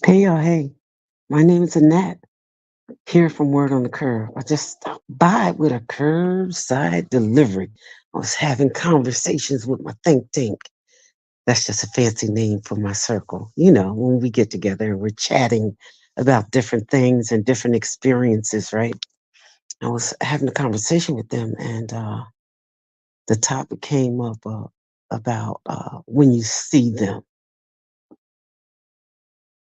Hey, y'all, hey, my name is Annette, here from Word on the Curb. I just stopped by with a curbside delivery. I was having conversations with my think tank. That's just a fancy name for my circle. You know, when we get together and we're chatting about different things and different experiences, right? I was having a conversation with them, and the topic came up about when you see them.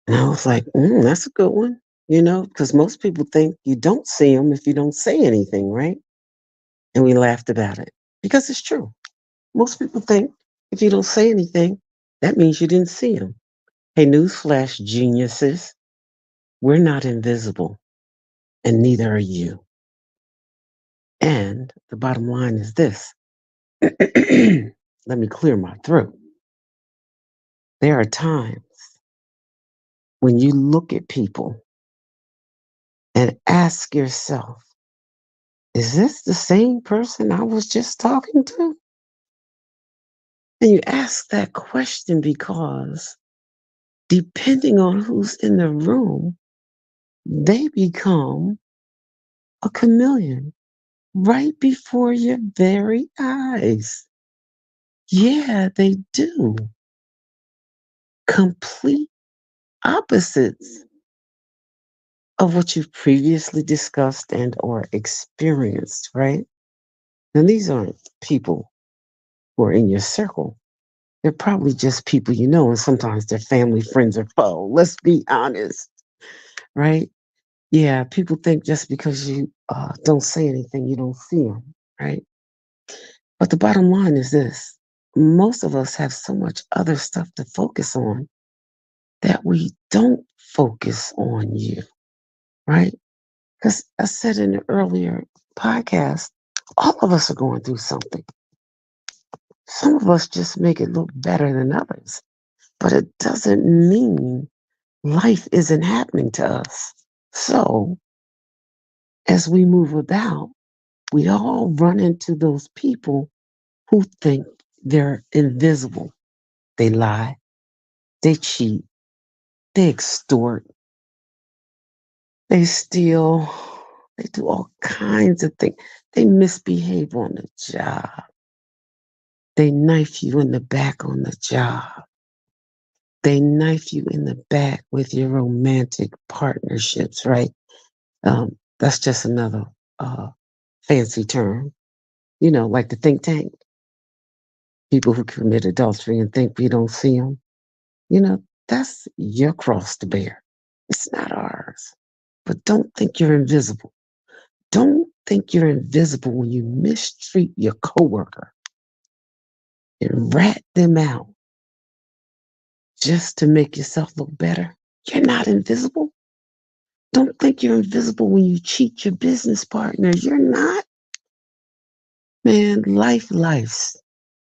And I was like, that's a good one, because most people think you don't see them if you don't say anything, right? And we laughed about it because it's true. Most people think if you don't say anything, that means you didn't see them. Hey, newsflash, geniuses, we're not invisible, and neither are you. And the bottom line is this. Let me clear my throat. There are times when you look at people and ask yourself, is this the same person I was just talking to? And you ask that question because depending on who's in the room, they become a chameleon right before your very eyes. Yeah, they do. Complete opposites of what you've previously discussed and or experienced, right? Now these aren't people who are in your circle. They're probably just people you know, and sometimes they're family, friends, or foe. Let's be honest, right? Yeah, people think just because you don't say anything, you don't see them, right? But the bottom line is this: most of us have so much other stuff to focus on that we don't focus on you, right? Because I said in an earlier podcast, all of us are going through something. Some of us just make it look better than others, but it doesn't mean life isn't happening to us. So, as we move about, we all run into those people who think they're invisible. They lie, they cheat, they extort, they steal, they do all kinds of things. They misbehave on the job. They knife you in the back on the job. They knife you in the back with your romantic partnerships, right? That's just another uh, fancy term, like the think tank. People who commit adultery and think we don't see them. You know, that's your cross to bear. It's not ours. But don't think you're invisible. Don't think you're invisible when you mistreat your coworker and rat them out just to make yourself look better. You're not invisible. Don't think you're invisible when you cheat your business partner. You're not. Man, lives.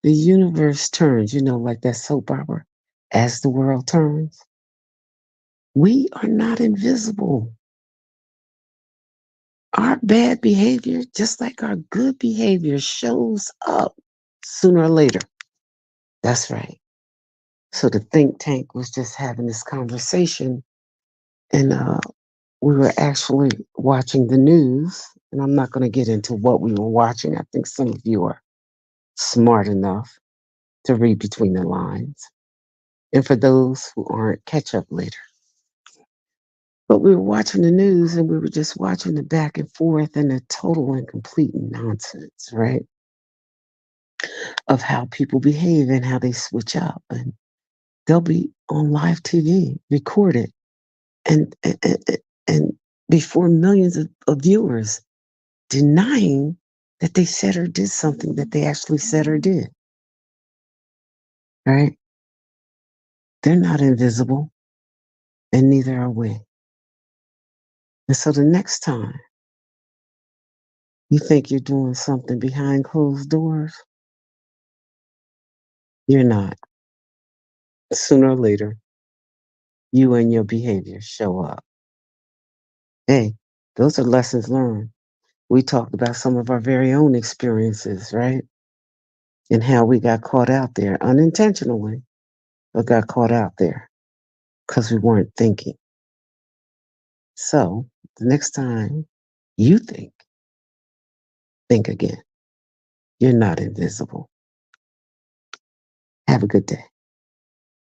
The universe turns, like that soap opera, as the world turns. We are not invisible. Our bad behavior, just like our good behavior, shows up sooner or later. That's right. So the think tank was just having this conversation, and we were actually watching the news. And I'm not going to get into what we were watching. I think some of you are smart enough to read between the lines. And for those who aren't, catch up later. But we were watching the news and we were just watching the back and forth and the total and complete nonsense, right? Of how people behave and how they switch up. And they'll be on live TV, recorded, and before millions of viewers, denying that they said or did something that they actually said or did, right? They're not invisible, and neither are we. And so the next time you think you're doing something behind closed doors, you're not. Sooner or later, you and your behavior show up. Hey, those are lessons learned. We talked about some of our very own experiences, right? And how we got caught out there unintentionally, but got caught out there. because we weren't thinking. So the next time you think again. You're not invisible. Have a good day.